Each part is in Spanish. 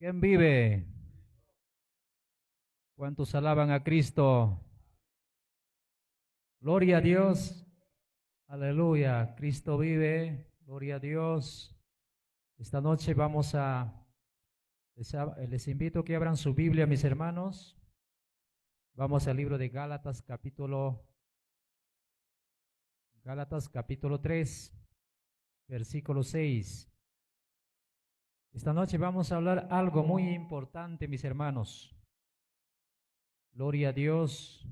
¿Quién vive? ¿Cuántos alaban a Cristo? Gloria a Dios. Aleluya. Cristo vive. Gloria a Dios. Esta noche les invito a que abran su Biblia, mis hermanos. Vamos al libro de Gálatas capítulo 3, versículo 6. Esta noche vamos a hablar algo muy importante, mis hermanos. Gloria a Dios.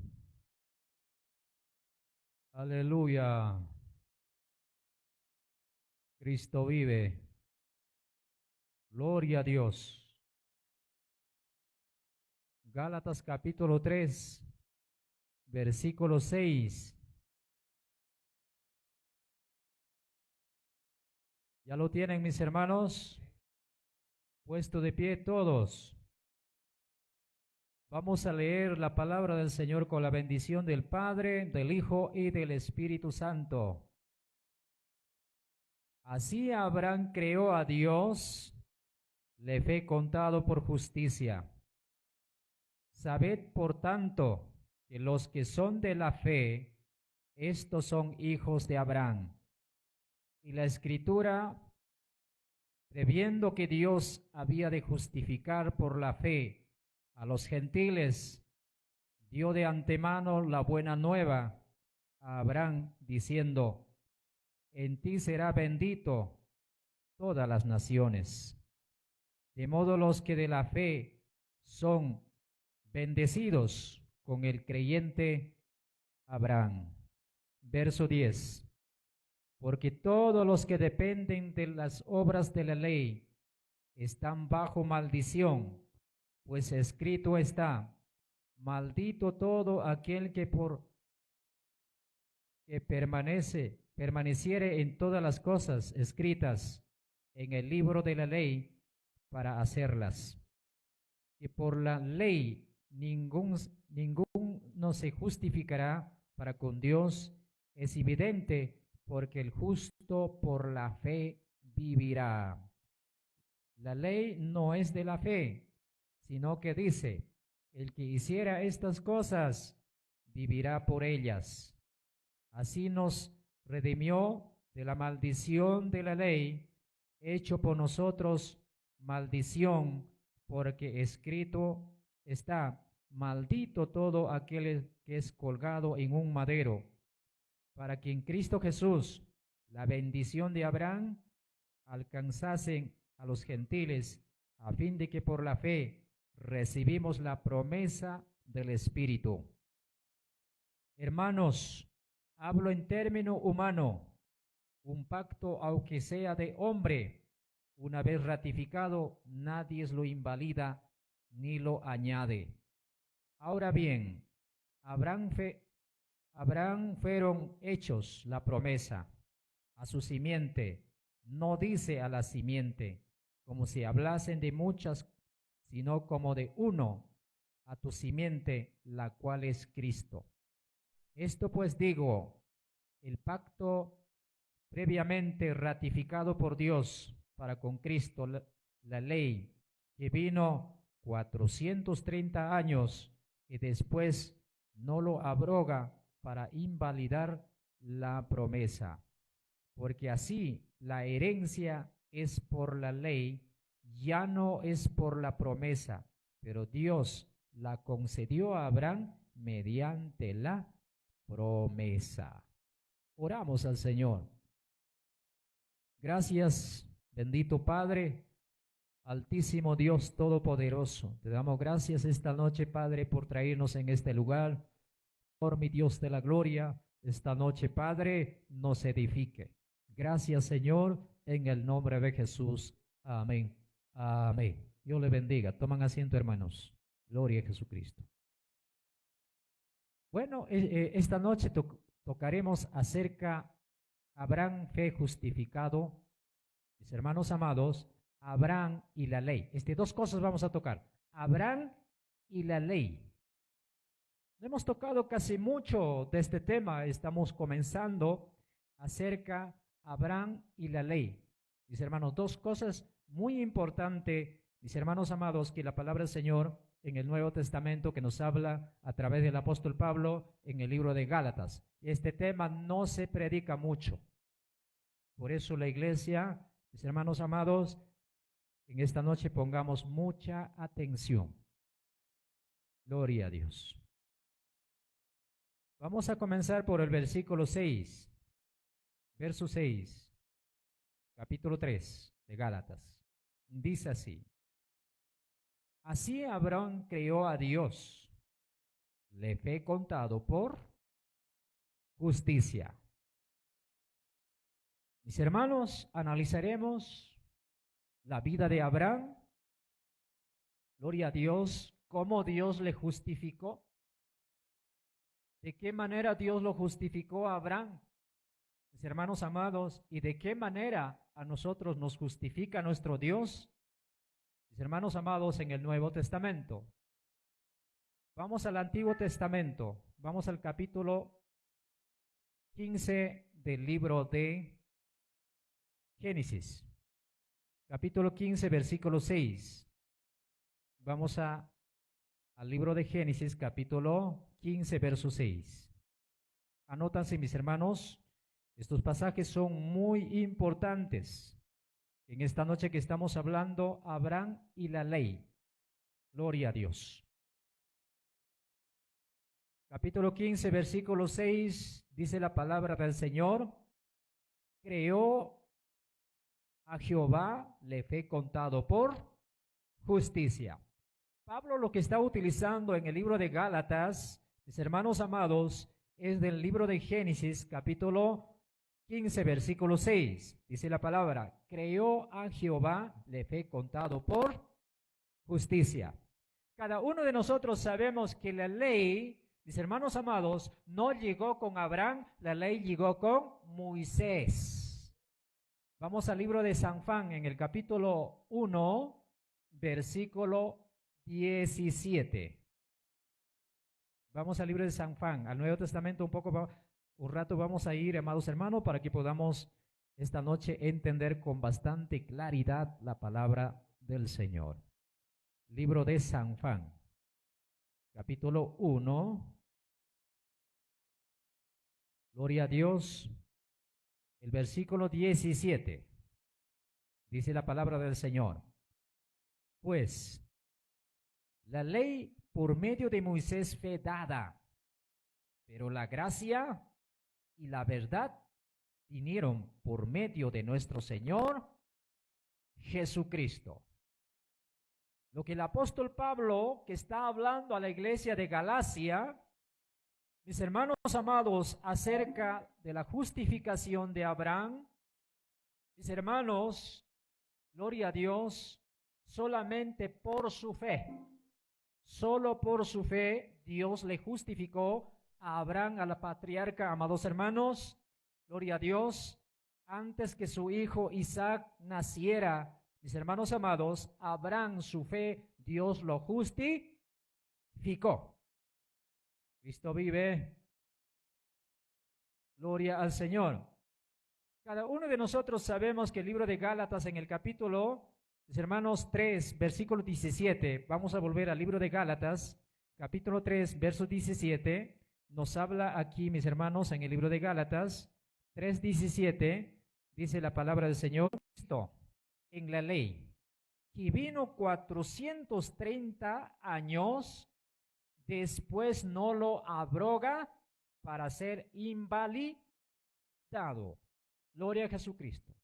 Aleluya. Cristo vive. Gloria a Dios. Gálatas capítulo 3, versículo 6. ¿Ya lo tienen, mis hermanos? Puesto de pie todos. Vamos a leer la palabra del Señor con la bendición del Padre, del Hijo y del Espíritu Santo. Así Abraham creó a Dios, le fue contado por justicia. Sabed, por tanto, que los que son de la fe, estos son hijos de Abraham. Y la Escritura, previendo que Dios había de justificar por la fe a los gentiles, dio de antemano la buena nueva a Abraham, diciendo: en ti será bendito todas las naciones. De modo los que de la fe son bendecidos con el creyente Abraham. Verso 10. Porque todos los que dependen de las obras de la ley están bajo maldición, pues escrito está: maldito todo aquel que permaneciere en todas las cosas escritas en el libro de la ley para hacerlas. Y por la ley ningún no se justificará para con Dios, es evidente, porque el justo por la fe vivirá. La ley no es de la fe, sino que dice: el que hiciera estas cosas vivirá por ellas. Así nos redimió de la maldición de la ley, hecho por nosotros maldición, porque escrito está: maldito todo aquel que es colgado en un madero, para que en Cristo Jesús la bendición de Abraham alcanzasen a los gentiles, a fin de que por la fe recibimos la promesa del Espíritu. Hermanos, hablo en término humano. Un pacto, aunque sea de hombre, una vez ratificado, nadie lo invalida ni lo añade. Ahora bien, Abraham fueron hechos la promesa a su simiente. No dice a la simiente, como si hablasen de muchas, sino como de uno, a tu simiente, la cual es Cristo. Esto pues digo: el pacto previamente ratificado por Dios para con Cristo, la ley, que vino 430 años y después no lo abroga para invalidar la promesa. Porque así la herencia es por la ley, ya no es por la promesa, pero Dios la concedió a Abraham mediante la promesa. Oramos al Señor. Gracias, bendito Padre, altísimo Dios todopoderoso. Te damos gracias esta noche, Padre, por traernos en este lugar. Por mi Dios de la gloria, esta noche, Padre, nos edifique. Gracias, Señor, en el nombre de Jesús. Amén. Amén. Dios le bendiga. Toman asiento, hermanos. Gloria a Jesucristo. Bueno, esta noche tocaremos acerca Abraham fue justificado. Mis hermanos amados, Abraham y la ley. Dos cosas vamos a tocar: Abraham y la ley. No hemos tocado casi mucho de este tema. Estamos comenzando acerca Abraham y la ley. Mis hermanos, dos cosas muy importantes mis hermanos amados, que la palabra del Señor en el Nuevo Testamento que nos habla a través del apóstol Pablo en el libro de Gálatas. Este tema no se predica mucho. Por eso la iglesia, mis hermanos amados, en esta noche pongamos mucha atención. Gloria a Dios. Vamos a comenzar por el versículo 6, verso 6, capítulo 3 de Gálatas. Dice así: así Abraham creyó a Dios, le fue contado por justicia. Mis hermanos, analizaremos la vida de Abraham. Gloria a Dios, cómo Dios le justificó. ¿De qué manera Dios lo justificó a Abraham? Mis hermanos amados, ¿y de qué manera a nosotros nos justifica nuestro Dios? Mis hermanos amados, en el Nuevo Testamento. Vamos al Antiguo Testamento, vamos al capítulo 15 del libro de Génesis. Capítulo 15, versículo 6. Vamos al libro de Génesis, capítulo 15, verso 6. Anótanse, mis hermanos, estos pasajes son muy importantes. En esta noche que estamos hablando, Abraham y la ley. Gloria a Dios. Capítulo 15, versículo 6, dice la palabra del Señor: creó a Jehová, le fue contado por justicia. Pablo lo que está utilizando en el libro de Gálatas, mis hermanos amados, es del libro de Génesis, capítulo 15, versículo 6. Dice la palabra: creó a Jehová, le fue contado por justicia. Cada uno de nosotros sabemos que la ley, mis hermanos amados, no llegó con Abraham, la ley llegó con Moisés. Vamos al libro de San Juan, en el capítulo 1, versículo 17. Vamos al libro de San Juan, al Nuevo Testamento, un rato vamos a ir, amados hermanos, para que podamos esta noche entender con bastante claridad la palabra del Señor. Libro de San Juan, capítulo 1. Gloria a Dios. El versículo 17. Dice la palabra del Señor: pues la ley por medio de Moisés fue dada, pero la gracia y la verdad vinieron por medio de nuestro Señor Jesucristo. Lo que el apóstol Pablo, que está hablando a la iglesia de Galacia, mis hermanos amados, acerca de la justificación de Abraham, mis hermanos, gloria a Dios, solamente por su fe, solo por su fe, Dios le justificó a Abraham, a la patriarca, amados hermanos, gloria a Dios, antes que su hijo Isaac naciera. Mis hermanos amados, Abraham, su fe, Dios lo justificó. Cristo vive. Gloria al Señor. Cada uno de nosotros sabemos que el libro de Gálatas, en el capítulo, mis hermanos, 3, versículo 17, vamos a volver al libro de Gálatas, capítulo 3, verso 17, nos habla aquí, mis hermanos, en el libro de Gálatas, 3:17, dice la palabra del Señor: Cristo en la ley, que vino 430 años después, no lo abroga para ser invalidado. Gloria a Jesucristo.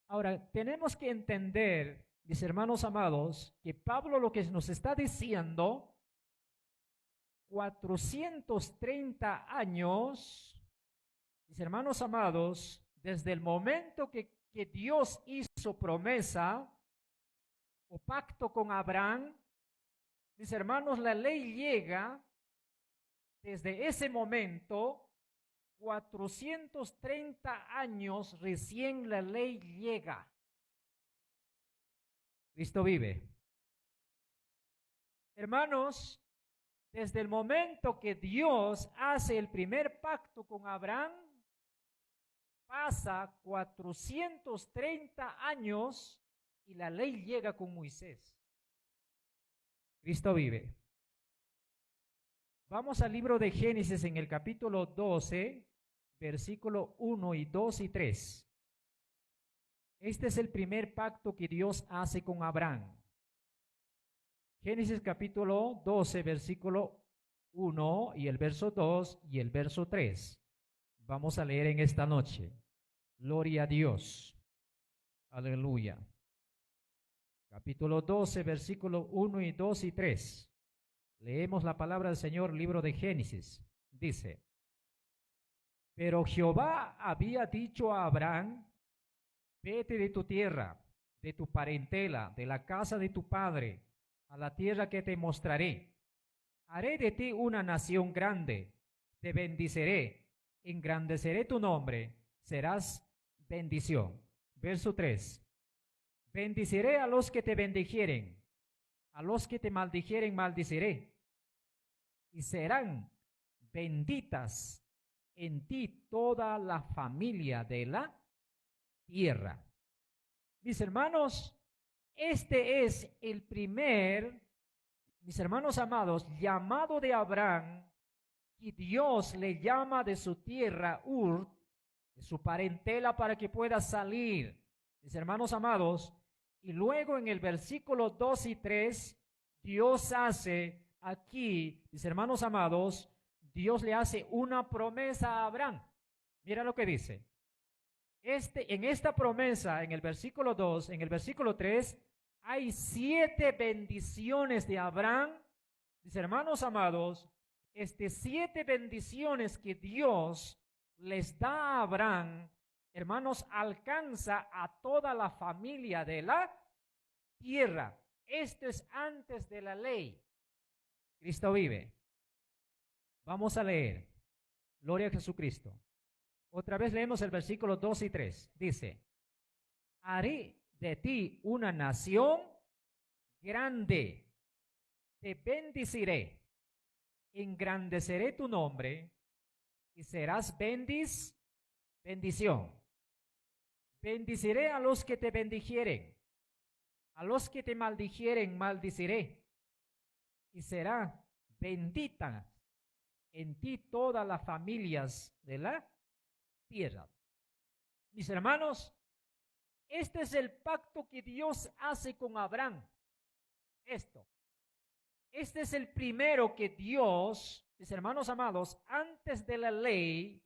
Ahora, tenemos que entender, mis hermanos amados, que Pablo lo que nos está diciendo, 430 años, mis hermanos amados, desde el momento que Dios hizo promesa o pacto con Abraham, mis hermanos, la ley llega desde ese momento, 430 años recién la ley llega. Cristo vive. Hermanos, desde el momento que Dios hace el primer pacto con Abraham, pasa 430 años y la ley llega con Moisés. Cristo vive. Vamos al libro de Génesis en el capítulo 12, versículo 1 y 2 y 3. Este es el primer pacto que Dios hace con Abraham. Génesis capítulo 12, versículo 1 y el verso 2 y el verso 3. Vamos a leer en esta noche. Gloria a Dios. Aleluya. Capítulo 12, versículo 1 y 2 y 3. Leemos la palabra del Señor, libro de Génesis. Dice: pero Jehová había dicho a Abraham: vete de tu tierra, de tu parentela, de la casa de tu padre, a la tierra que te mostraré. Haré de ti una nación grande, te bendiciré, engrandeceré tu nombre, serás bendición. Verso 3. Bendiciré a los que te bendijeren, a los que te maldijeren maldiciré, y serán benditas en ti toda la familia de la tierra. Mis hermanos, este es el primer, mis hermanos amados, llamado de Abraham, y Dios le llama de su tierra Ur, de su parentela, para que pueda salir. Mis hermanos amados, y luego en el versículo 2 y 3, Dios hace aquí, mis hermanos amados, Dios le hace una promesa a Abraham. Mira lo que dice. En esta promesa, en el versículo 2, en el versículo 3, hay 7 bendiciones de Abraham. Mis hermanos amados, 7 bendiciones que Dios les da a Abraham, hermanos, alcanza a toda la familia de la tierra. Esto es antes de la ley. Cristo vive. Vamos a leer. Gloria a Jesucristo. Otra vez leemos el versículo 2 y 3. Dice: haré de ti una nación grande, te bendiciré, engrandeceré tu nombre y serás bendición. Bendiciré a los que te bendijeren, a los que te maldijeren maldiciré, y será bendita en ti todas las familias de la tierra. Mis hermanos, este es el pacto que Dios hace con Abraham. Este es el primero que Dios, mis hermanos amados, antes de la ley,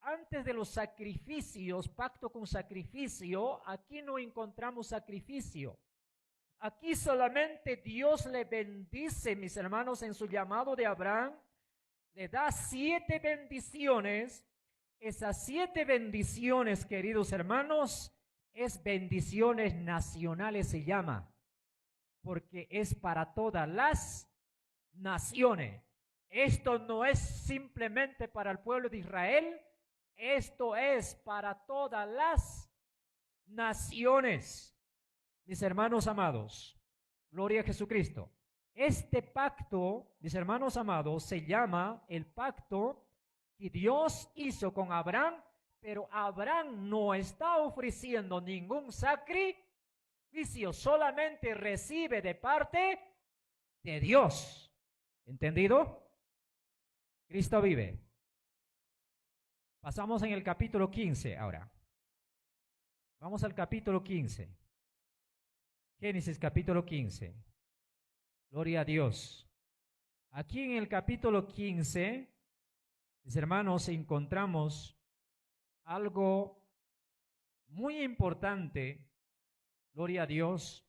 antes de los sacrificios, pacto con sacrificio, aquí no encontramos sacrificio. Aquí solamente Dios le bendice, mis hermanos, en su llamado de Abraham, le da 7 bendiciones. Esas 7 bendiciones, queridos hermanos, es bendiciones nacionales se llama, porque es para todas las naciones. Esto no es simplemente para el pueblo de Israel, esto es para todas las naciones. Mis hermanos amados, gloria a Jesucristo. Este pacto, mis hermanos amados, se llama el pacto que Dios hizo con Abraham, pero Abraham no está ofreciendo ningún sacrificio, solamente recibe de parte de Dios. ¿Entendido? Cristo vive. Pasamos en el capítulo 15 ahora. Vamos al capítulo 15. Génesis capítulo 15. Gloria a Dios. Aquí en el capítulo 15, mis hermanos, encontramos algo muy importante. Gloria a Dios.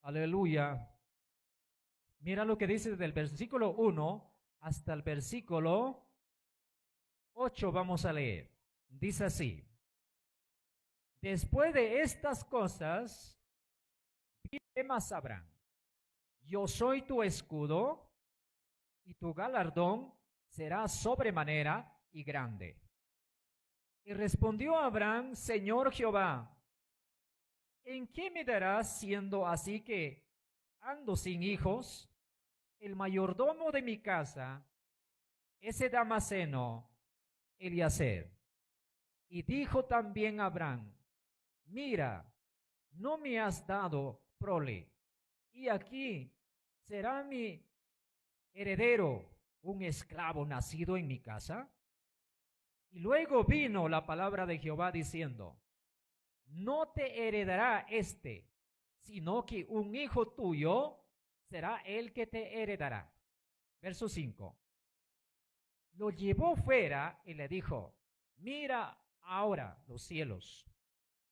Aleluya. Mira lo que dice desde el versículo 1 hasta el versículo 8. Vamos a leer. Dice así: después de estas cosas, dile más a Abraham: yo soy tu escudo, y tu galardón será sobremanera y grande. Y respondió Abraham: Señor Jehová, ¿en qué me darás siendo así que ando sin hijos? El mayordomo de mi casa, ese Damaseno, Eliezer. Y dijo también Abraham: mira, no me has dado prole, y aquí será mi heredero un esclavo nacido en mi casa. Y luego vino la palabra de Jehová diciendo, no te heredará este, sino que un hijo tuyo será el que te heredará. Verso 5. Lo llevó fuera y le dijo, mira ahora los cielos,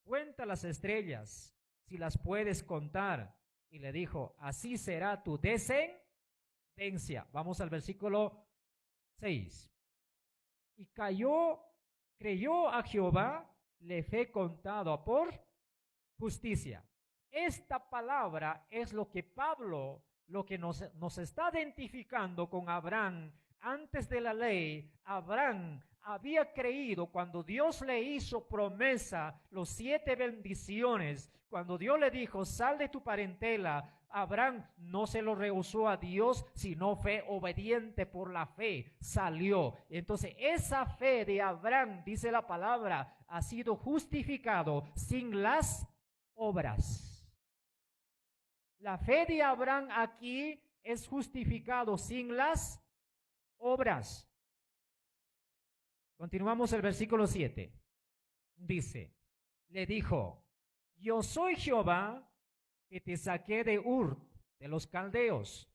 cuenta las estrellas, si las puedes contar. Y le dijo, así será tu descendencia. Vamos al versículo 6. Y creyó a Jehová, le fue contado por justicia. Esta palabra es lo que Pablo, lo que nos está identificando con Abraham. Antes de la ley, Abraham había creído cuando Dios le hizo promesa, los 7 bendiciones, cuando Dios le dijo, sal de tu parentela, Abraham no se lo rehusó a Dios, sino fue obediente por la fe, salió. Entonces esa fe de Abraham, dice la palabra, ha sido justificado sin las obras. La fe de Abraham aquí es justificado sin las obras. Continuamos el versículo 7. Dice, le dijo, yo soy Jehová que te saqué de Ur, de los caldeos,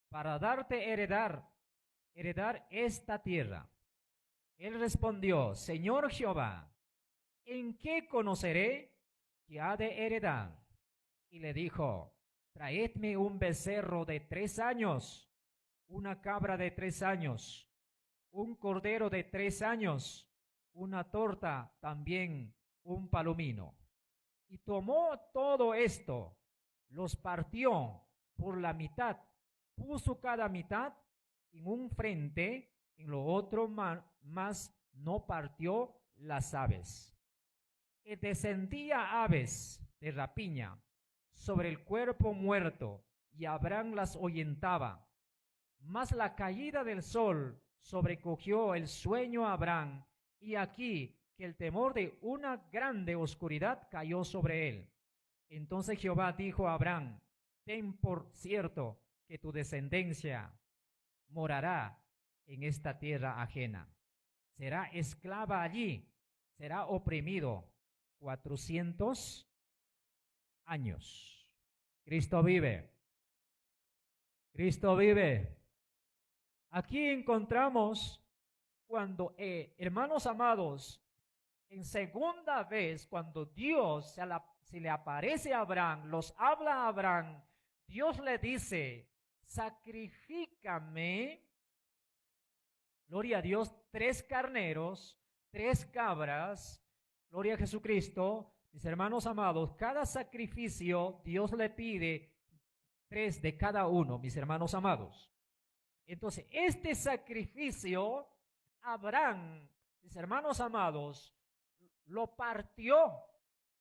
para darte heredar esta tierra. Él respondió, Señor Jehová, ¿en qué conoceré que ha de heredar? Y le dijo, traedme un becerro de 3 años, una cabra de 3 años, un cordero de 3 años, una torta, también un palomino. Y tomó todo esto, los partió por la mitad, puso cada mitad en un frente, en lo otro más no partió las aves. Y descendía aves de rapiña sobre el cuerpo muerto, y Abraham las ahuyentaba. Mas la caída del sol sobrecogió el sueño a Abraham, y aquí que el temor de una grande oscuridad cayó sobre él. Entonces Jehová dijo a Abraham, ten por cierto que tu descendencia morará en esta tierra ajena. Será esclava allí, será oprimido 400 años. Cristo vive. Cristo vive. Aquí encontramos cuando, hermanos amados, en segunda vez, cuando Dios se le aparece a Abraham, los habla a Abraham, Dios le dice, sacrifícame, gloria a Dios, 3 carneros, 3 cabras, gloria a Jesucristo. Mis hermanos amados, cada sacrificio Dios le pide 3 de cada uno, mis hermanos amados. Entonces, este sacrificio, Abraham, mis hermanos amados, lo partió,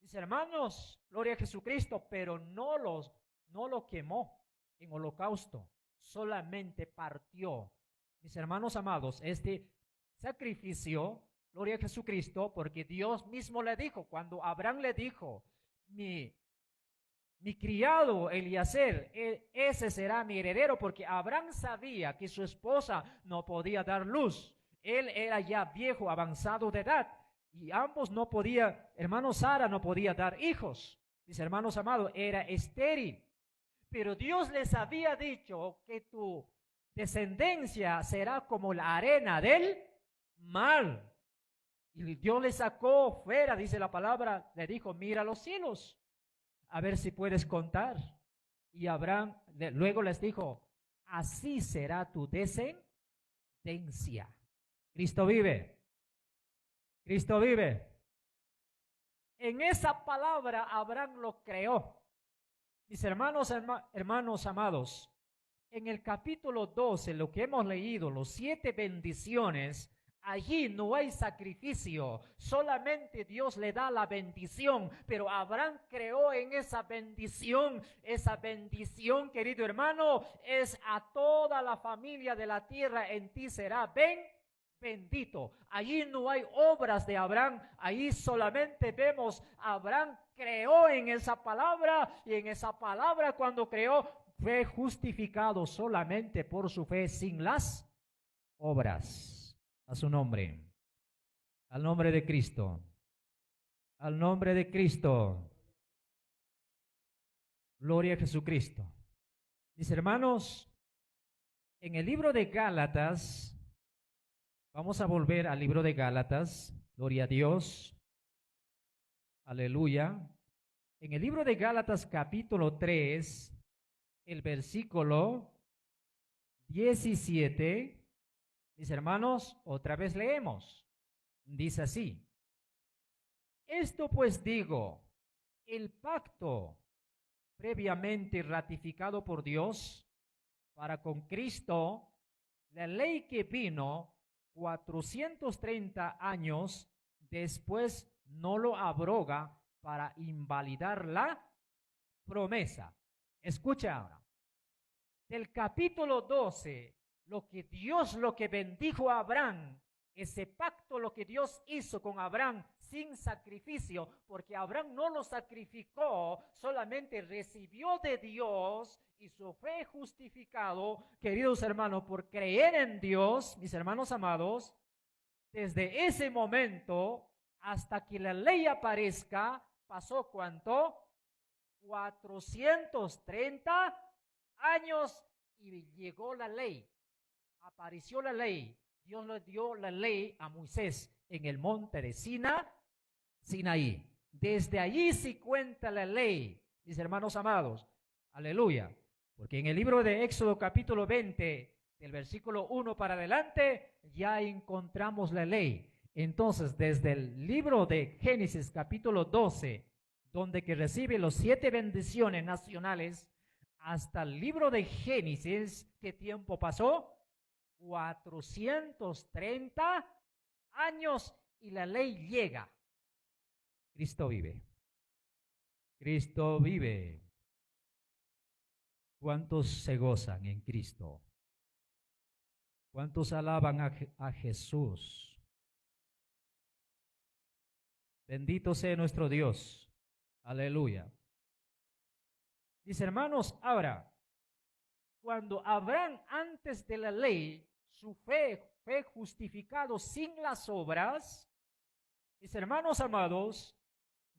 mis hermanos, gloria a Jesucristo, pero no lo quemó en holocausto, solamente partió. Mis hermanos amados, este sacrificio, gloria a Jesucristo, porque Dios mismo le dijo, cuando Abraham le dijo, mi criado Eliezer, ese será mi heredero, porque Abraham sabía que su esposa no podía dar luz. Él era ya viejo, avanzado de edad, y ambos no podían, hermano Sara no podía dar hijos. Mis hermanos amados, era estéril. Pero Dios les había dicho que tu descendencia será como la arena del mar. Y Dios le sacó fuera, dice la palabra, le dijo, mira los cielos, a ver si puedes contar. Y Abraham luego les dijo, así será tu descendencia. Cristo vive. Cristo vive. En esa palabra Abraham lo creó. Mis hermanos amados, en el capítulo 12, lo que hemos leído, los 7 bendiciones, allí no hay sacrificio, solamente Dios le da la bendición, pero Abraham creó en esa bendición, querido hermano, es a toda la familia de la tierra, en ti será bendito. Allí no hay obras de Abraham, ahí solamente vemos Abraham creó en esa palabra, y en esa palabra cuando creó fue justificado solamente por su fe sin las obras. A su nombre, al nombre de Cristo, al nombre de Cristo. Gloria a Jesucristo. Mis hermanos, en el libro de Gálatas, vamos a volver al libro de Gálatas, gloria a Dios, aleluya. En el libro de Gálatas capítulo 3, el versículo 17, mis hermanos, otra vez leemos, dice así: esto pues digo, el pacto previamente ratificado por Dios para con Cristo, la ley que vino 430 años después no lo abroga para invalidar la promesa. Escucha ahora, del capítulo 12, lo que bendijo a Abraham, ese pacto, lo que Dios hizo con Abraham sin sacrificio, porque Abraham no lo sacrificó, solamente recibió de Dios y su fe justificado, queridos hermanos, por creer en Dios, mis hermanos amados. Desde ese momento hasta que la ley aparezca, pasó ¿cuánto? 430 años y llegó la ley, apareció la ley. Dios le dio la ley a Moisés en el monte de Sinaí. Desde allí se cuenta la ley, mis hermanos amados. Aleluya. Porque en el libro de Éxodo capítulo 20, del versículo 1 para adelante, ya encontramos la ley. Entonces, desde el libro de Génesis capítulo 12, donde que recibe los 7 bendiciones nacionales, hasta el libro de Génesis, ¿qué tiempo pasó? 430 años y la ley llega. Cristo vive. Cristo vive. ¿Cuántos se gozan en Cristo? ¿Cuántos alaban a Jesús? Bendito sea nuestro Dios. Aleluya. Mis hermanos, ahora, cuando Abraham antes de la ley, su fe fue justificado sin las obras, mis hermanos amados,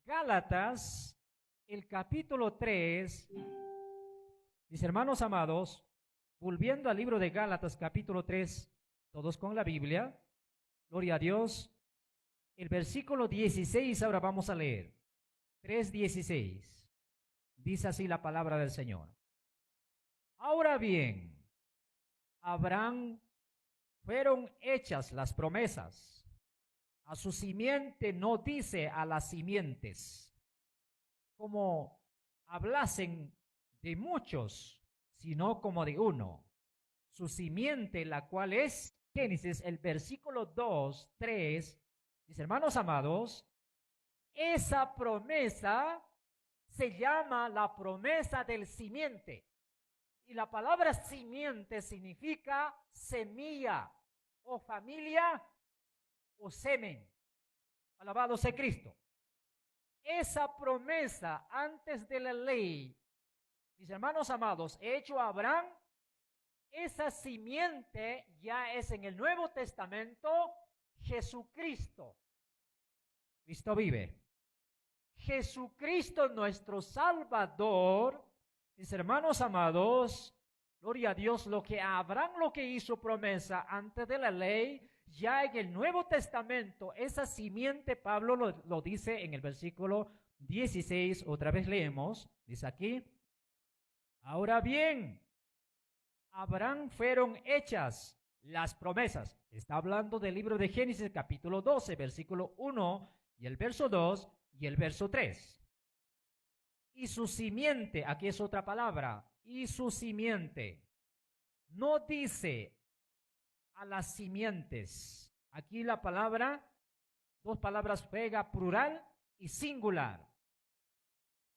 Gálatas, el capítulo 3, mis hermanos amados, volviendo al libro de Gálatas, capítulo 3, todos con la Biblia, gloria a Dios, el versículo 16, ahora vamos a leer, 3:16, dice así la palabra del Señor. Ahora bien, Abraham fueron hechas las promesas. A su simiente no dice a las simientes, como hablasen de muchos, sino como de uno. Su simiente, la cual es Génesis, el versículo 2, 3, mis hermanos amados, esa promesa se llama la promesa del simiente. Y la palabra simiente significa semilla o familia o semen. Alabado sea Cristo. Esa promesa antes de la ley, mis hermanos amados, hecho a Abraham, esa simiente ya es en el Nuevo Testamento Jesucristo. Cristo vive. Jesucristo nuestro Salvador. Mis hermanos amados, gloria a Dios, lo que Abraham lo que hizo promesa antes de la ley, ya en el Nuevo Testamento, esa simiente, Pablo lo dice en el versículo 16, otra vez leemos, dice aquí, ahora bien, Abraham fueron hechas las promesas. Está hablando del libro de Génesis, capítulo 12, versículo 1, y el verso 2, y el verso 3. Y su simiente, aquí es otra palabra, y su simiente, no dice a las simientes. Aquí la palabra, dos palabras pega plural y singular.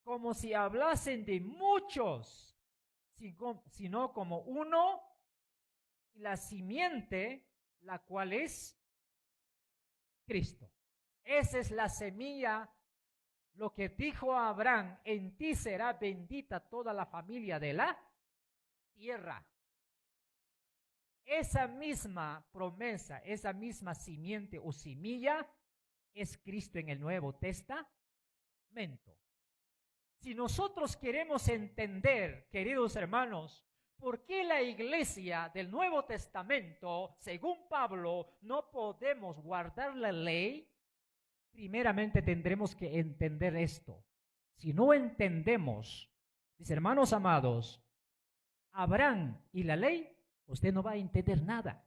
Como si hablasen de muchos, sino como uno, y la simiente, la cual es Cristo. Esa es la semilla, lo que dijo a Abraham: en ti será bendita toda la familia de la tierra. Esa misma promesa, esa misma simiente o semilla es Cristo en el Nuevo Testamento. Si nosotros queremos entender, queridos hermanos, por qué la iglesia del Nuevo Testamento, según Pablo, no podemos guardar la ley, primeramente tendremos que entender esto. Si no entendemos, mis hermanos amados, Abraham y la ley, usted no va a entender nada.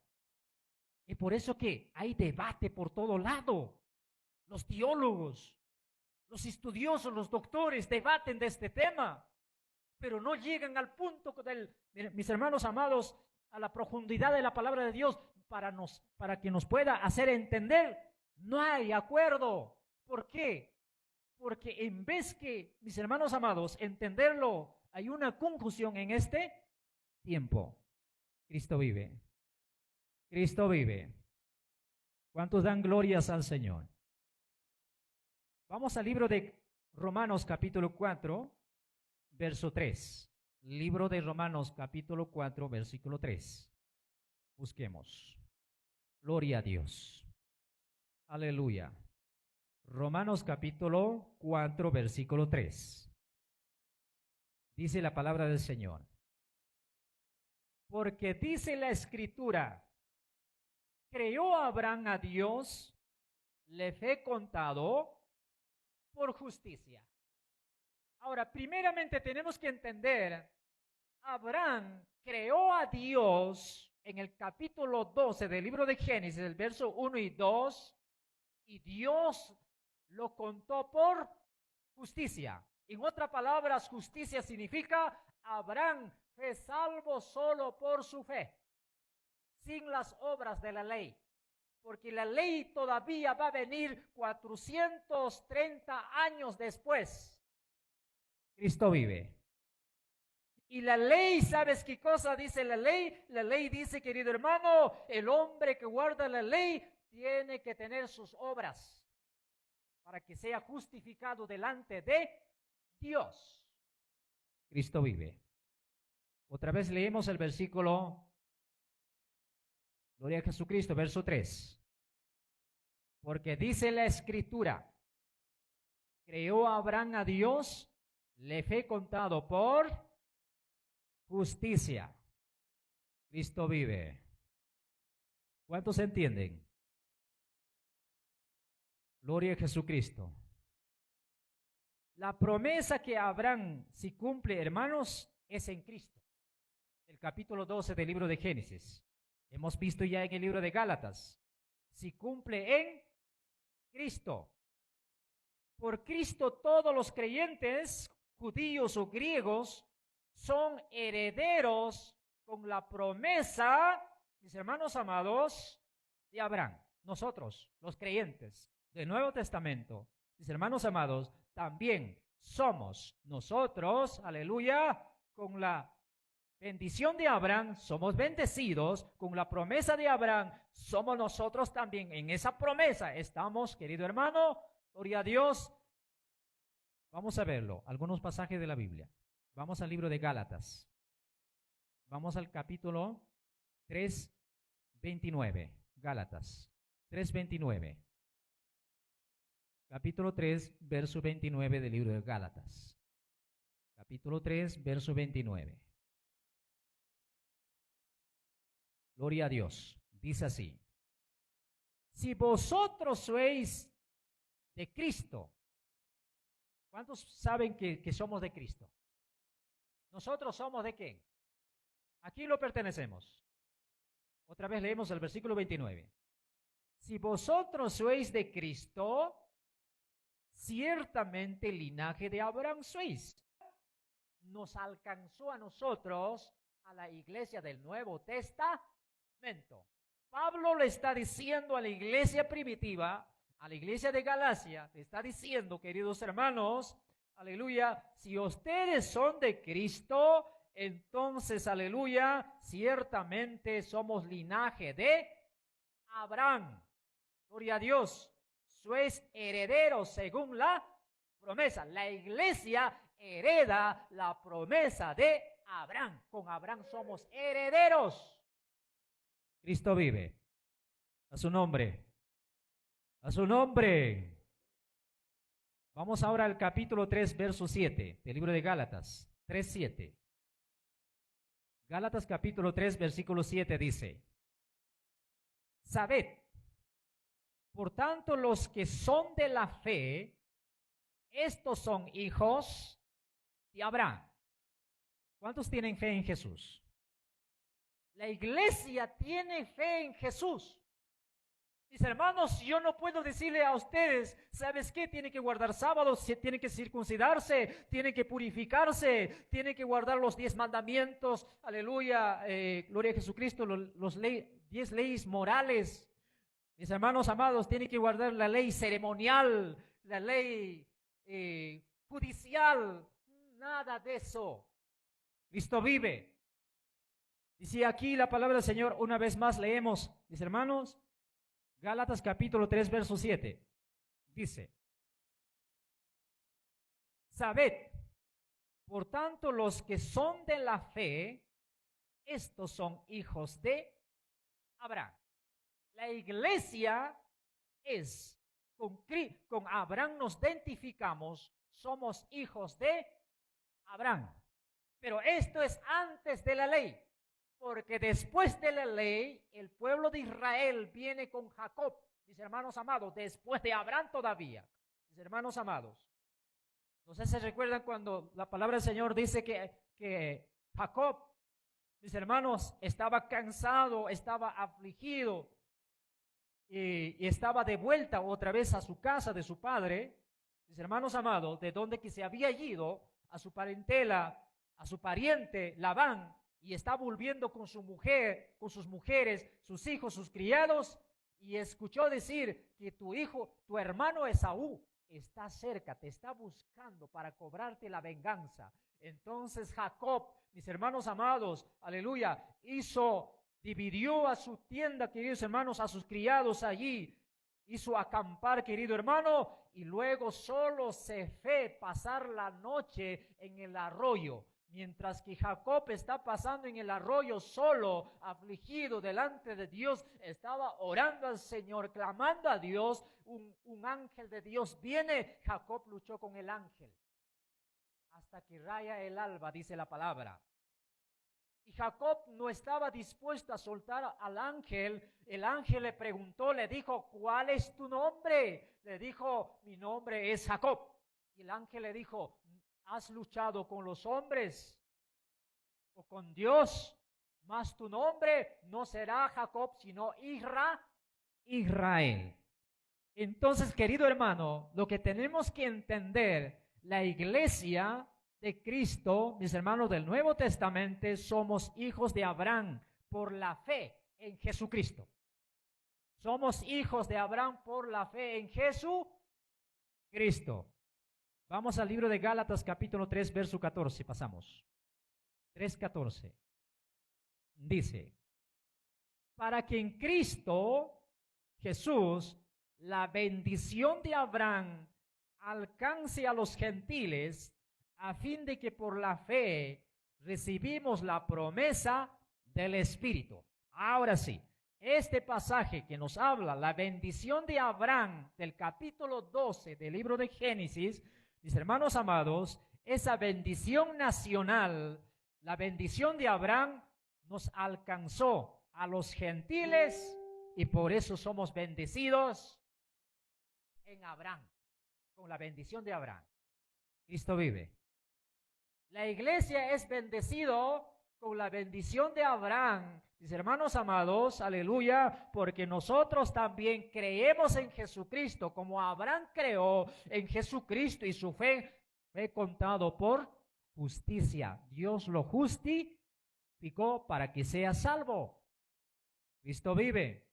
Es por eso que hay debate por todo lado. Los teólogos, los estudiosos, los doctores debaten de este tema, pero no llegan al punto mis hermanos amados, a la profundidad de la palabra de Dios para que nos pueda hacer entender. No hay acuerdo. ¿Por qué? Porque en vez que, mis hermanos amados, entenderlo, hay una confusión en este tiempo. Cristo vive. Cristo vive. ¿Cuántos dan glorias al Señor? Vamos al libro de Romanos capítulo 4, verso 3. Libro de Romanos capítulo 4, versículo 3. Busquemos. Gloria a Dios. Aleluya. Romanos capítulo 4, versículo 3. Dice la palabra del Señor: porque dice la Escritura, creyó Abraham a Dios, le fue contado por justicia. Ahora, primeramente tenemos que entender, Abraham creó a Dios en el capítulo 12 del libro de Génesis, el verso 1 y 2, y Dios lo contó por justicia. En otras palabras, justicia significa Abraham fue salvo solo por su fe, sin las obras de la ley, porque la ley todavía va a venir 430 años después. Cristo vive. Y la ley, ¿sabes qué cosa dice la ley? La ley dice, querido hermano, el hombre que guarda la ley tiene que tener sus obras para que sea justificado delante de Dios. Cristo vive. Otra vez leemos el versículo, gloria a Jesucristo, verso 3. Porque dice la Escritura, creó Abraham a Dios, le fue contado por justicia. Cristo vive. ¿Cuántos entienden? Gloria a Jesucristo. La promesa que Abraham si cumple, hermanos, es en Cristo. El capítulo 12 del libro de Génesis. Hemos visto ya en el libro de Gálatas. Si cumple en Cristo. Por Cristo todos los creyentes, judíos o griegos, son herederos con la promesa, mis hermanos amados, de Abraham. Nosotros, los creyentes del Nuevo Testamento, mis hermanos amados, también somos nosotros, aleluya, con la bendición de Abraham, somos bendecidos, con la promesa de Abraham, somos nosotros también. En esa promesa estamos, querido hermano, gloria a Dios. Vamos a verlo, algunos pasajes de la Biblia. Vamos al libro de Gálatas. Vamos al capítulo 3:29. Gálatas 3:29. Capítulo 3, verso 29 del libro de Gálatas. Capítulo 3, verso 29. Gloria a Dios. Dice así: si vosotros sois de Cristo, ¿cuántos saben que somos de Cristo? ¿Nosotros somos de quién? ¿A quién lo pertenecemos? Otra vez leemos el versículo 29. Si vosotros sois de Cristo, ciertamente el linaje de Abraham sois. Nos alcanzó a nosotros, a la iglesia del Nuevo Testamento. Pablo le está diciendo a la iglesia primitiva, a la iglesia de Galacia, le está diciendo, queridos hermanos, aleluya, si ustedes son de Cristo, entonces, aleluya, ciertamente somos linaje de Abraham. Gloria a Dios. sois herederos según la promesa. La iglesia hereda la promesa de Abraham. Con Abraham somos herederos. Cristo vive. A su nombre. A su nombre. Vamos ahora al capítulo 3, verso 7 del libro de Gálatas. 3:7. Gálatas capítulo 3, versículo 7 dice: Sabed, por tanto, los que son de la fe, estos son hijos de Abraham. ¿Cuántos tienen fe en Jesús? La iglesia tiene fe en Jesús. Mis hermanos, yo no puedo decirle a ustedes, ¿sabes qué? Tiene que guardar sábados, tiene que circuncidarse, tiene que purificarse, tiene que guardar los 10 mandamientos, aleluya, gloria a Jesucristo, los 10 leyes morales. Mis hermanos amados, tiene que guardar la ley ceremonial, la ley judicial, nada de eso. Cristo vive. Y si aquí la palabra del Señor, una vez más leemos, mis hermanos, Gálatas capítulo 3, verso 7, dice: Sabed, por tanto, los que son de la fe, estos son hijos de Abraham. La iglesia es, con Abraham nos identificamos, somos hijos de Abraham. Pero esto es antes de la ley. Porque después de la ley, el pueblo de Israel viene con Jacob, mis hermanos amados, después de Abraham todavía, mis hermanos amados. No sé si se recuerdan cuando la palabra del Señor dice que Jacob, mis hermanos, estaba cansado, estaba afligido y estaba de vuelta otra vez a su casa de su padre, mis hermanos amados, de donde que se había ido a su parentela, a su pariente Labán, y está volviendo con su mujer, con sus mujeres, sus hijos, sus criados, y escuchó decir que tu hermano Esaú está cerca, te está buscando para cobrarte la venganza. Entonces Jacob, mis hermanos amados, aleluya, dividió a su tienda, queridos hermanos, a sus criados allí, hizo acampar, querido hermano, y luego solo se fue pasar la noche en el arroyo. Mientras que Jacob está pasando en el arroyo solo, afligido delante de Dios, estaba orando al Señor, clamando a Dios, un ángel de Dios viene. Jacob luchó con el ángel hasta que raya el alba, dice la palabra. Y Jacob no estaba dispuesto a soltar al ángel. El ángel le preguntó, le dijo, ¿cuál es tu nombre? Le dijo, mi nombre es Jacob. Y el ángel le dijo, ¿has luchado con los hombres o con Dios? Mas tu nombre no será Jacob, sino Israel. Entonces, querido hermano, lo que tenemos que entender, la iglesia de Cristo, mis hermanos del Nuevo Testamento, somos hijos de Abraham por la fe en Jesucristo. Somos hijos de Abraham por la fe en Jesucristo. Vamos al libro de Gálatas capítulo 3, verso 14, pasamos. 3:14. Dice, para que en Cristo Jesús la bendición de Abraham alcance a los gentiles, a fin de que por la fe recibimos la promesa del Espíritu. Ahora sí, este pasaje que nos habla, la bendición de Abraham, del capítulo 12 del libro de Génesis, mis hermanos amados, esa bendición nacional, la bendición de Abraham nos alcanzó a los gentiles y por eso somos bendecidos en Abraham, con la bendición de Abraham. Cristo vive. La iglesia es bendecido con la bendición de Abraham, mis hermanos amados, aleluya, porque nosotros también creemos en Jesucristo, como Abraham creó en Jesucristo y su fe fue contado por justicia. Dios lo justificó para que sea salvo. Cristo vive.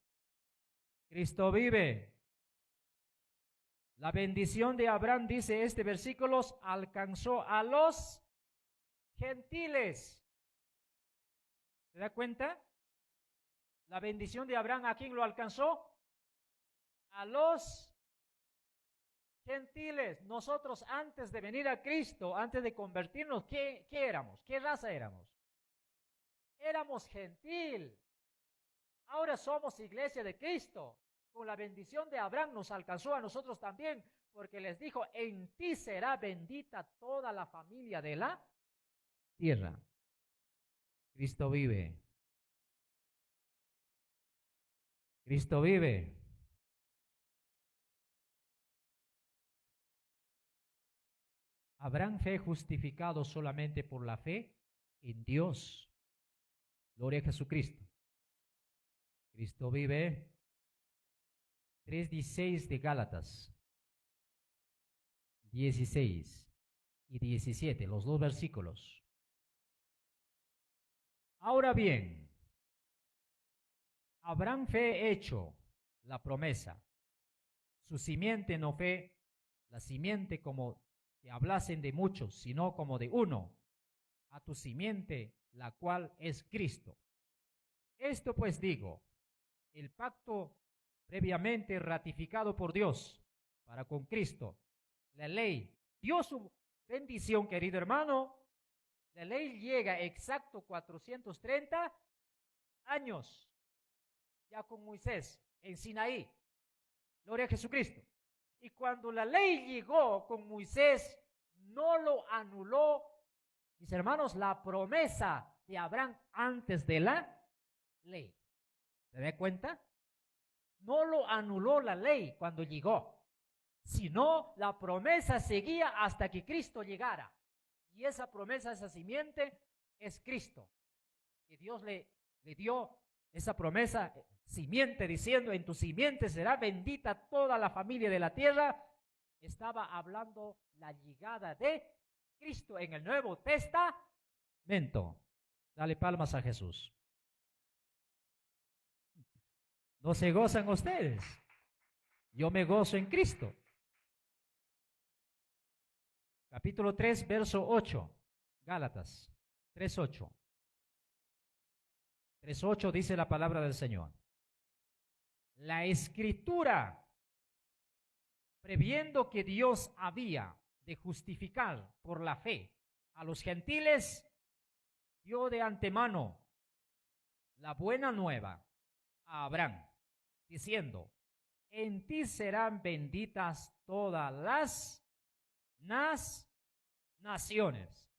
Cristo vive. La bendición de Abraham, dice este versículo, alcanzó a los gentiles. ¿Se da cuenta? La bendición de Abraham, ¿a quién lo alcanzó? A los Gentiles, nosotros antes de venir a Cristo, antes de convertirnos, ¿qué éramos? ¿Qué raza éramos? Éramos gentil. Ahora somos iglesia de Cristo. Con la bendición de Abraham nos alcanzó a nosotros también, porque les dijo, en ti será bendita toda la familia de la tierra. Cristo vive. Cristo vive. ¿Habrán fe justificado solamente por la fe en Dios? Gloria a Jesucristo. Cristo vive. 3:16 de Gálatas. 16 y 17, los dos versículos. Ahora bien, Abraham fue hecho la promesa. Su simiente no fue la simiente como que hablasen de muchos, sino como de uno, a tu simiente, la cual es Cristo. Esto pues digo, el pacto previamente ratificado por Dios para con Cristo, la ley dio su bendición, querido hermano. La ley llega exacto 430 años ya con Moisés en Sinaí. Gloria a Jesucristo. Y cuando la ley llegó con Moisés, no lo anuló, mis hermanos, la promesa de Abraham antes de la ley. ¿Se da cuenta? No lo anuló la ley cuando llegó, sino la promesa seguía hasta que Cristo llegara. Y esa promesa, esa simiente, es Cristo. Que Dios le dio esa promesa, simiente, diciendo, en tu simiente será bendita toda la familia de la tierra. Estaba hablando la llegada de Cristo en el Nuevo Testamento. Dale palmas a Jesús. ¿No se gozan ustedes? Yo me gozo en Cristo. Capítulo 3, verso 8. Gálatas 3:8. 3:8 dice la palabra del Señor. La Escritura, previendo que Dios había de justificar por la fe a los gentiles, dio de antemano la buena nueva a Abraham, diciendo, en ti serán benditas todas las naciones.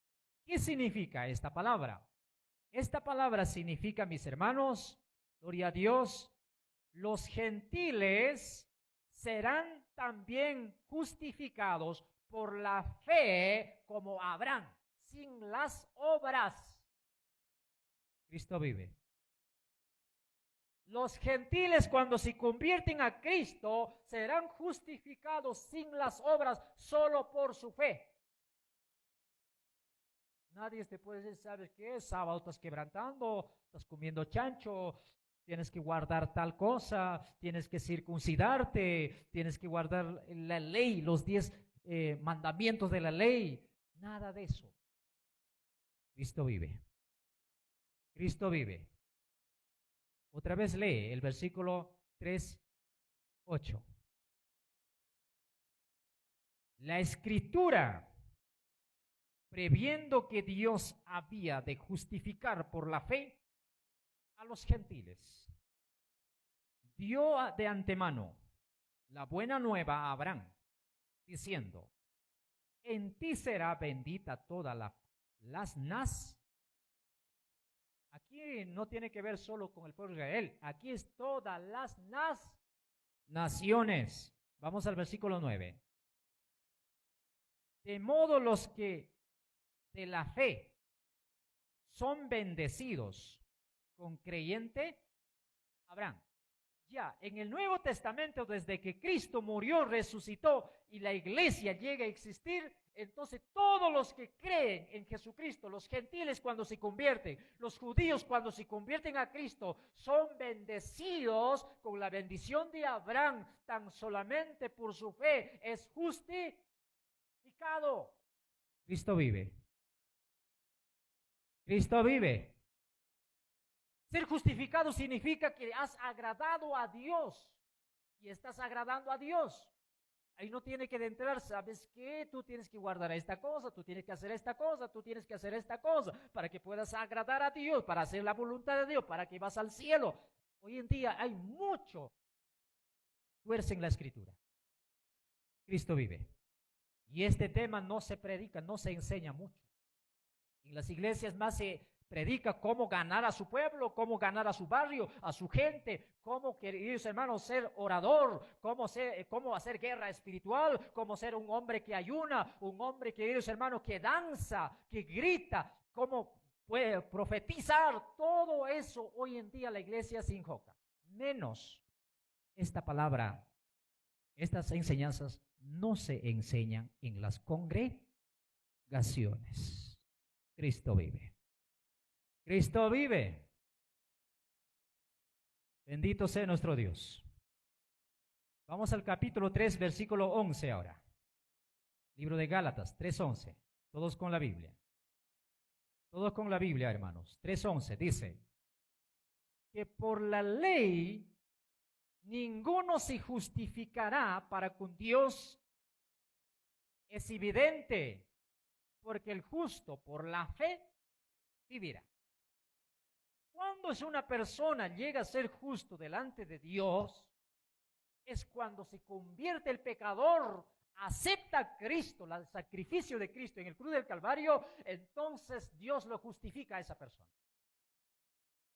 ¿Qué significa esta palabra? Esta palabra significa, mis hermanos, gloria a Dios, los gentiles serán también justificados por la fe como Abraham, sin las obras. Cristo vive. Los gentiles, cuando se convierten a Cristo, serán justificados sin las obras, solo por su fe. Nadie te puede decir, ¿sabes qué? Sábado estás quebrantando, estás comiendo chancho, tienes que guardar tal cosa, tienes que circuncidarte, tienes que guardar la ley, los 10 mandamientos de la ley. Nada de eso. Cristo vive. Cristo vive. Otra vez lee el versículo 3:8. La Escritura, previendo que Dios había de justificar por la fe a los gentiles, dio de antemano la buena nueva a Abraham, diciendo, en ti será bendita toda las naciones. Aquí no tiene que ver solo con el pueblo de Israel, aquí es todas las naciones. Vamos al versículo 9. De modo los que de la fe son bendecidos con creyente Abraham. Ya, en el Nuevo Testamento, desde que Cristo murió, resucitó y la iglesia llega a existir, entonces todos los que creen en Jesucristo, los gentiles cuando se convierten, los judíos cuando se convierten a Cristo, son bendecidos con la bendición de Abraham, tan solamente por su fe es justificado. Cristo vive. Cristo vive. Ser justificado significa que has agradado a Dios y estás agradando a Dios. Ahí no tiene que entrar, ¿sabes qué? Tú tienes que guardar esta cosa, tú tienes que hacer esta cosa, tú tienes que hacer esta cosa, para que puedas agradar a Dios, para hacer la voluntad de Dios, para que vas al cielo. Hoy en día hay mucho tuerce en la Escritura. Cristo vive. Y este tema no se predica, no se enseña mucho. En las iglesias más se predica cómo ganar a su pueblo, cómo ganar a su barrio, a su gente, cómo, queridos hermanos, ser orador, cómo hacer guerra espiritual, cómo ser un hombre que ayuna, un hombre, queridos hermanos, que danza, que grita, cómo puede profetizar. Todo eso hoy en día la iglesia se invoca. Menos esta palabra, estas enseñanzas no se enseñan en las congregaciones. Cristo vive. Cristo vive. Bendito sea nuestro Dios. Vamos al capítulo 3, versículo 11 ahora. Libro de Gálatas, 3:11. Todos con la Biblia. Todos con la Biblia, hermanos. 3:11 dice que por la ley ninguno se justificará para con Dios. Es evidente, porque el justo por la fe vivirá. Cuando es una persona llega a ser justo delante de Dios, es cuando se convierte el pecador, acepta a Cristo, el sacrificio de Cristo en el cruz del Calvario, entonces Dios lo justifica a esa persona.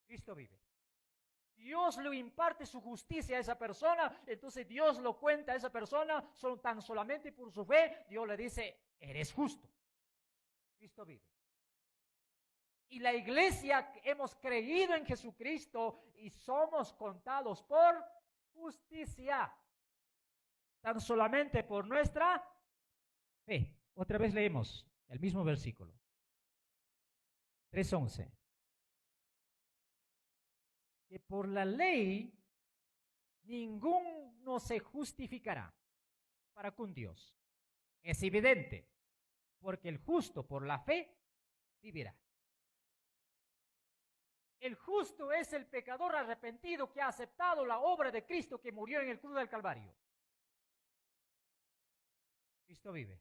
Cristo vive. Dios le imparte su justicia a esa persona, entonces Dios lo cuenta a esa persona, tan solamente por su fe, Dios le dice, eres justo. Cristo vive. Y la iglesia hemos creído en Jesucristo y somos contados por justicia, tan solamente por nuestra fe. Otra vez leemos el mismo versículo. 3:11. Que por la ley ninguno se justificará para con Dios. Es evidente, porque el justo por la fe vivirá. El justo es el pecador arrepentido que ha aceptado la obra de Cristo que murió en el cruz del Calvario. Cristo vive.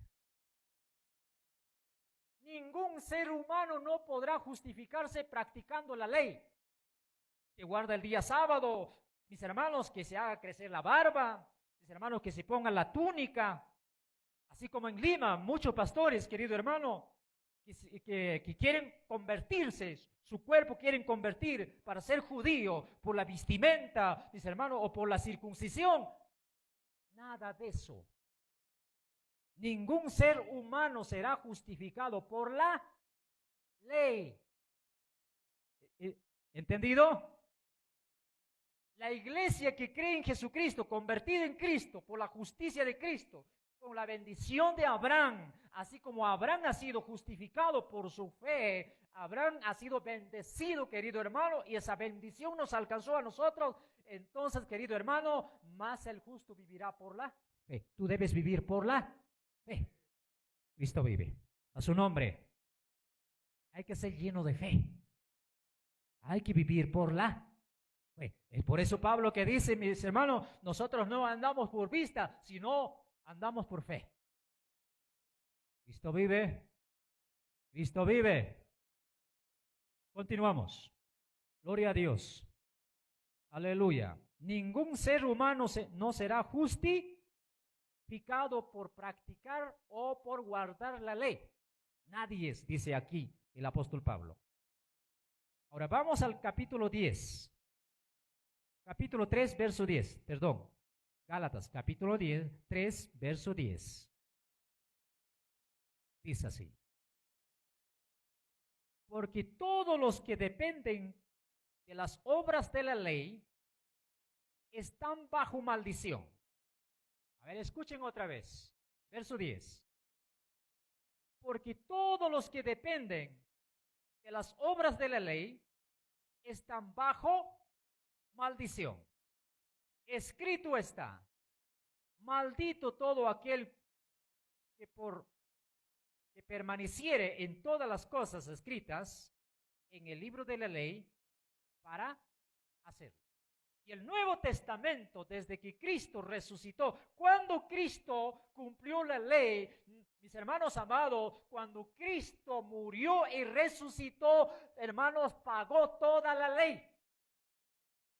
Ningún ser humano no podrá justificarse practicando la ley. Que guarda el día sábado, mis hermanos, que se haga crecer la barba, mis hermanos, que se pongan la túnica, así como en Lima, muchos pastores, querido hermano, que quieren convertirse, su cuerpo quieren convertir para ser judío por la vestimenta, mis hermanos, o por la circuncisión. Nada de eso. Ningún ser humano será justificado por la ley. ¿Entendido? La iglesia que cree en Jesucristo, convertida en Cristo, por la justicia de Cristo, con la bendición de Abraham, así como Abraham ha sido justificado por su fe, Abraham ha sido bendecido, querido hermano, y esa bendición nos alcanzó a nosotros. Entonces, querido hermano, más el justo vivirá por la fe. Tú debes vivir por la fe. Cristo vive. A su nombre. Hay que ser lleno de fe. Hay que vivir por la fe. Es por eso Pablo que dice, mis hermanos, nosotros no andamos por vista, sino andamos por fe. Cristo vive. Cristo vive. Continuamos. Gloria a Dios. Aleluya. Ningún ser humano no será justificado por practicar o por guardar la ley. Nadie es, dice aquí el apóstol Pablo. Ahora vamos al capítulo 10. Capítulo 3, verso 10. Perdón. Gálatas, capítulo 10, 3, verso 10. Dice así. Porque todos los que dependen de las obras de la ley están bajo maldición. A ver, escuchen otra vez. Verso 10. Porque todos los que dependen de las obras de la ley están bajo maldición. Escrito está, maldito todo aquel que permaneciere en todas las cosas escritas en el libro de la ley para hacerlo. Y el Nuevo Testamento, desde que Cristo resucitó, cuando Cristo cumplió la ley, mis hermanos amados, cuando Cristo murió y resucitó, hermanos, pagó toda la ley.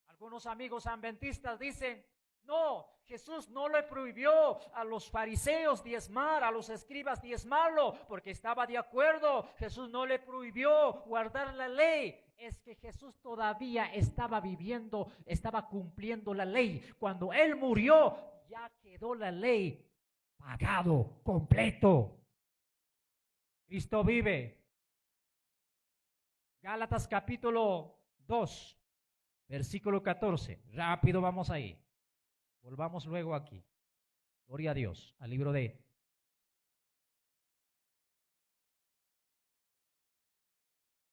Algunos amigos adventistas dicen, no, Jesús no le prohibió a los fariseos diezmar, a los escribas diezmarlo, porque estaba de acuerdo. Jesús no le prohibió guardar la ley. Es que Jesús todavía estaba viviendo, estaba cumpliendo la ley. Cuando Él murió, ya quedó la ley pagado, completo. Cristo vive. Gálatas capítulo 2, versículo 14. Rápido vamos ahí. Volvamos luego aquí. Gloria a Dios, al libro de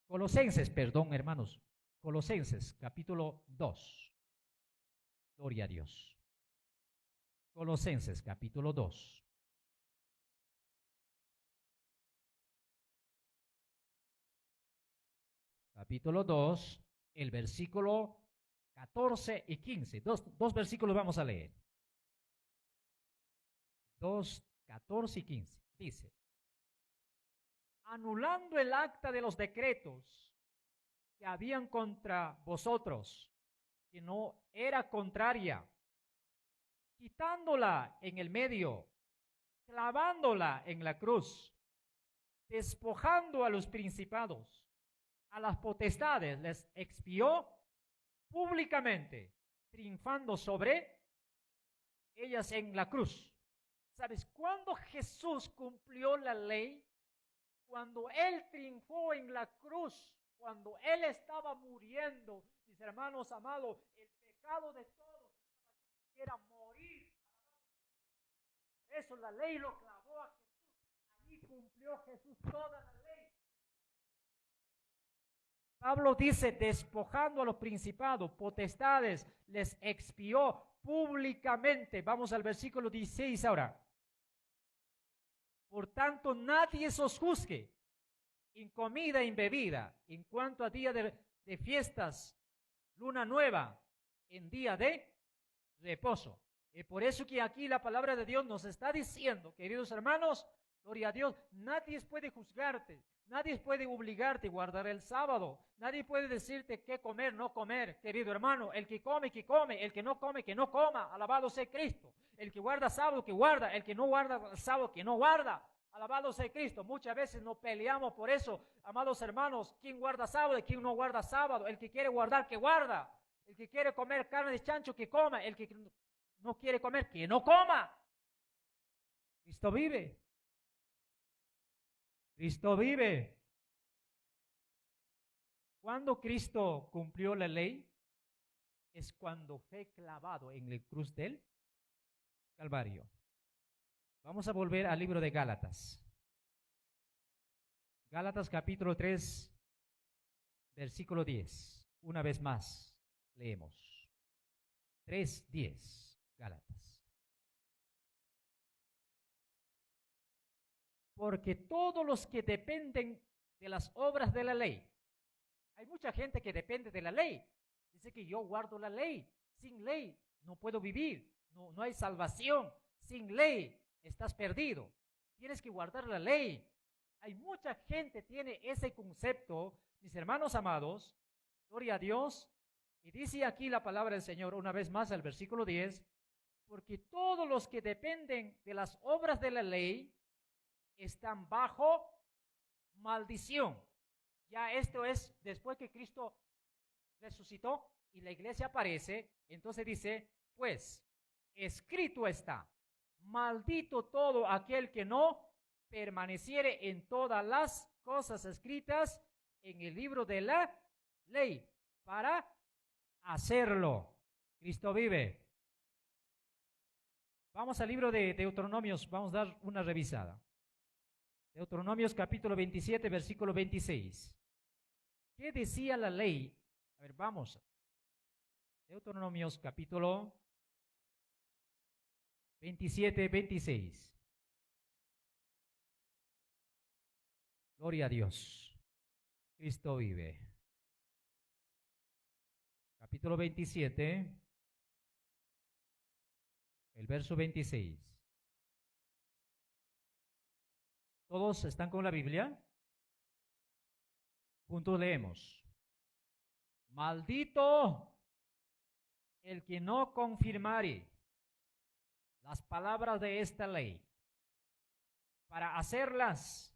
Colosenses, perdón, hermanos. Colosenses, capítulo 2. Gloria a Dios. Colosenses, capítulo 2. Capítulo 2, el versículo 14 y 15. Dos versículos vamos a leer. 2, 14 y 15. Dice, anulando el acta de los decretos que habían contra vosotros, que no era contraria, quitándola en el medio, clavándola en la cruz, despojando a los principados, a las potestades, les expió públicamente, triunfando sobre ellas en la cruz. ¿Sabes? Cuando Jesús cumplió la ley, cuando Él triunfó en la cruz, cuando Él estaba muriendo, mis hermanos amados, el pecado de todos era morir. Por eso la ley lo clavó a Jesús. Allí cumplió Jesús toda la ley. Pablo dice, despojando a los principados, potestades, les expió públicamente. Vamos al versículo 16 ahora. Por tanto, nadie os juzgue en comida y en bebida, en cuanto a día de fiestas, luna nueva, en día de reposo. Y por eso que aquí la palabra de Dios nos está diciendo, queridos hermanos, gloria a Dios, nadie puede juzgarte, nadie puede obligarte a guardar el sábado, nadie puede decirte qué comer, no comer, querido hermano. El que come, el que no come, que no coma, alabado sea Cristo. El que guarda sábado, que guarda, el que no guarda sábado, que no guarda. Alabado sea Cristo. Muchas veces nos peleamos por eso, amados hermanos, quién guarda sábado y quién no guarda sábado. El que quiere guardar, que guarda. El que quiere comer carne de chancho, que coma. El que no quiere comer, que no coma. Cristo vive. Cristo vive. Cuando Cristo cumplió la ley, es cuando fue clavado en el cruz del Calvario. Vamos a volver al libro de Gálatas. Gálatas capítulo 3, versículo 10. Una vez más, leemos. 3:10, Gálatas. Porque todos los que dependen de las obras de la ley, hay mucha gente que depende de la ley. Dice que yo guardo la ley. Sin ley no puedo vivir. No hay salvación. Sin ley estás perdido. Tienes que guardar la ley. Hay mucha gente que tiene ese concepto, mis hermanos amados, gloria a Dios. Y dice aquí la palabra del Señor, una vez más, el versículo 10, porque todos los que dependen de las obras de la ley están bajo maldición. Ya esto es después que Cristo resucitó y la iglesia aparece, entonces dice, pues, escrito está, maldito todo aquel que no permaneciere en todas las cosas escritas en el libro de la ley para hacerlo. Cristo vive. Vamos al libro de Deuteronomios, vamos a dar una revisada. Deuteronomios capítulo 27, versículo 26. ¿Qué decía la ley? A ver, vamos. Deuteronomios capítulo 27, 26. Gloria a Dios. Cristo vive. capítulo 27, el verso 26. ¿Todos están con la Biblia? Juntos leemos. Maldito el que no confirmare las palabras de esta ley para hacerlas.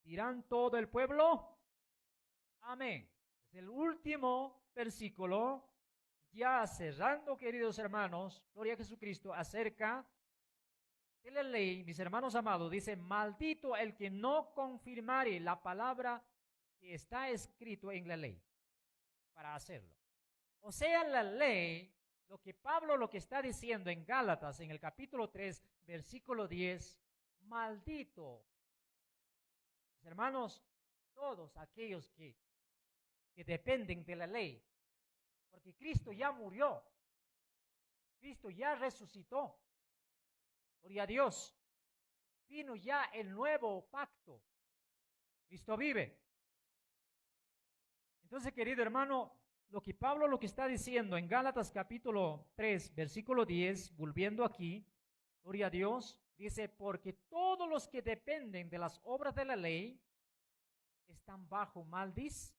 ¿Dirán todo el pueblo? Amén. Es el último versículo, ya cerrando, queridos hermanos, gloria a Jesucristo, acerca de la ley. Mis hermanos amados, dice, maldito el que no confirmare la palabra que está escrito en la ley para hacerlo. O sea, la ley, lo que Pablo lo que está diciendo en Gálatas, en el capítulo 3, versículo 10, maldito. Mis hermanos, todos aquellos que dependen de la ley, porque Cristo ya murió, Cristo ya resucitó, gloria a Dios, vino ya el nuevo pacto, Cristo vive. Entonces, querido hermano, lo que Pablo lo que está diciendo en Gálatas capítulo 3, versículo 10, volviendo aquí, gloria a Dios, dice, porque todos los que dependen de las obras de la ley están bajo maldición,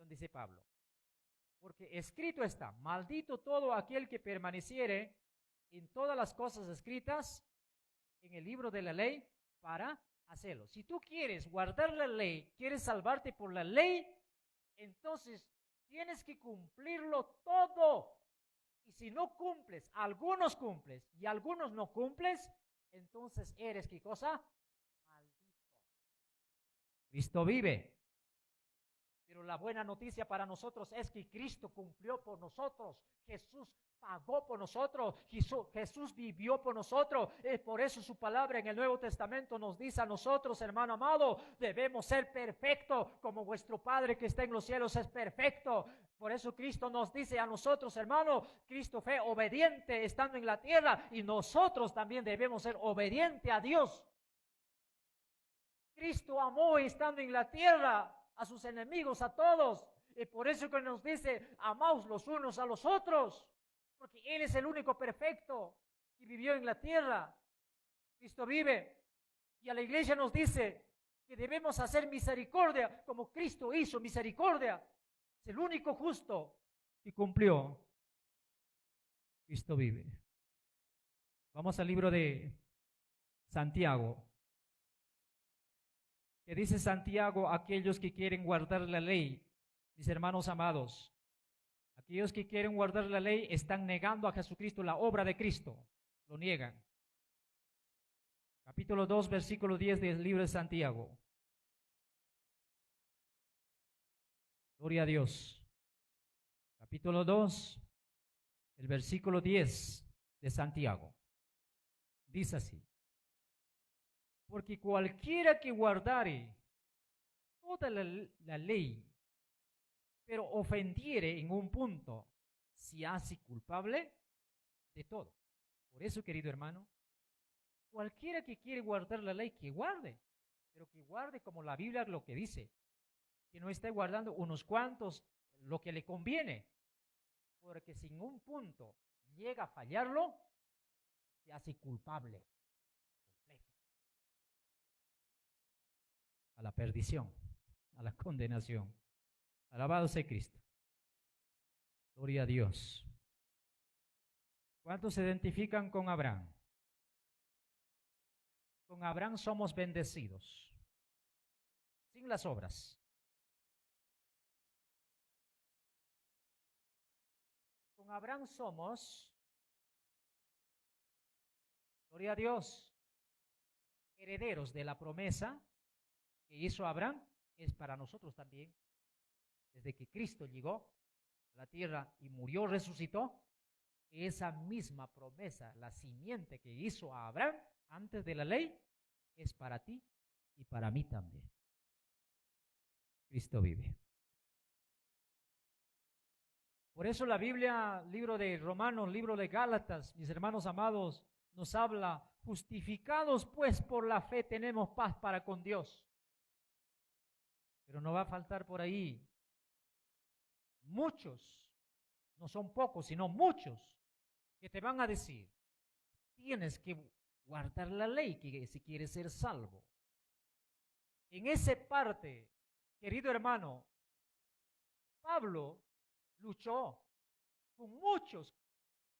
dice Pablo. Porque escrito está, maldito todo aquel que permaneciere en todas las cosas escritas en el libro de la ley para hacerlo. Si tú quieres guardar la ley, quieres salvarte por la ley, entonces tienes que cumplirlo todo. Y si no cumples, algunos cumples y algunos no cumples, entonces eres, ¿qué cosa? Maldito. Cristo vive. Pero la buena noticia para nosotros es que Cristo cumplió por nosotros. Jesús pagó por nosotros. Jesús vivió por nosotros. Es por eso su palabra en el Nuevo Testamento nos dice a nosotros, hermano amado, debemos ser perfectos como vuestro Padre que está en los cielos es perfecto. Por eso Cristo nos dice a nosotros, hermano, Cristo fue obediente estando en la tierra y nosotros también debemos ser obedientes a Dios. Cristo amó estando en la tierra a sus enemigos, a todos. Y por eso que nos dice, amaos los unos a los otros. Porque Él es el único perfecto que vivió en la tierra. Cristo vive. Y a la iglesia nos dice que debemos hacer misericordia como Cristo hizo misericordia. Es el único justo que cumplió. Cristo vive. Vamos al libro de Santiago. Que dice Santiago, aquellos que quieren guardar la ley, mis hermanos amados, aquellos que quieren guardar la ley están negando a Jesucristo, la obra de Cristo, lo niegan. Capítulo 2, versículo 10 del libro de Santiago. Gloria a Dios. Capítulo 2, el versículo 10 de Santiago. Dice así. Porque cualquiera que guardare toda la ley, pero ofendiere en un punto, se hace culpable de todo. Por eso, querido hermano, cualquiera que quiere guardar la ley, que guarde, pero que guarde como la Biblia lo que dice, que no esté guardando unos cuantos lo que le conviene, porque si en un punto llega a fallarlo, se hace culpable. A la perdición, a la condenación. Alabado sea Cristo. Gloria a Dios. ¿Cuántos se identifican con Abraham? Con Abraham somos bendecidos, sin las obras. Con Abraham somos, gloria a Dios, herederos de la promesa que hizo Abraham, es para nosotros también. Desde que Cristo llegó a la tierra y murió, resucitó, esa misma promesa, la simiente que hizo a Abraham antes de la ley, es para ti y para mí también. Cristo vive. Por eso la Biblia, libro de Romanos, libro de Gálatas, mis hermanos amados, nos habla, justificados pues por la fe tenemos paz para con Dios. Pero no va a faltar por ahí muchos no son pocos, sino muchos, que te van a decir, tienes que guardar la ley si quieres ser salvo. En esa parte, querido hermano, Pablo luchó con muchos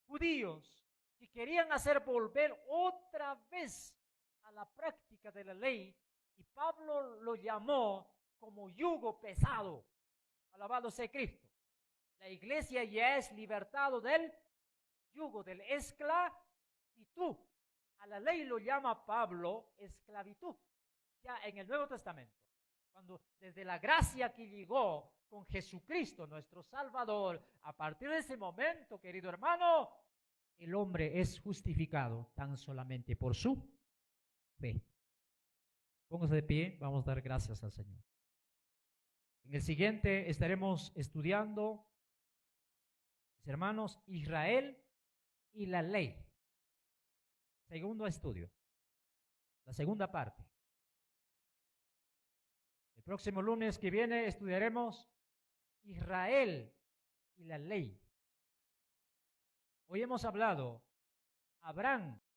judíos que querían hacer volver otra vez a la práctica de la ley, y Pablo lo llamó como yugo pesado. Alabado sea Cristo. La iglesia ya es libertado del yugo, del esclavitud. A la ley lo llama Pablo esclavitud, ya en el Nuevo Testamento. Cuando desde la gracia que llegó con Jesucristo, nuestro Salvador, a partir de ese momento, querido hermano, el hombre es justificado tan solamente por su fe. Póngase de pie, vamos a dar gracias al Señor. En el siguiente estaremos estudiando, mis hermanos, Israel y la ley. Segundo estudio, la segunda parte. El próximo lunes que viene estudiaremos Israel y la ley. Hoy hemos hablado, Abraham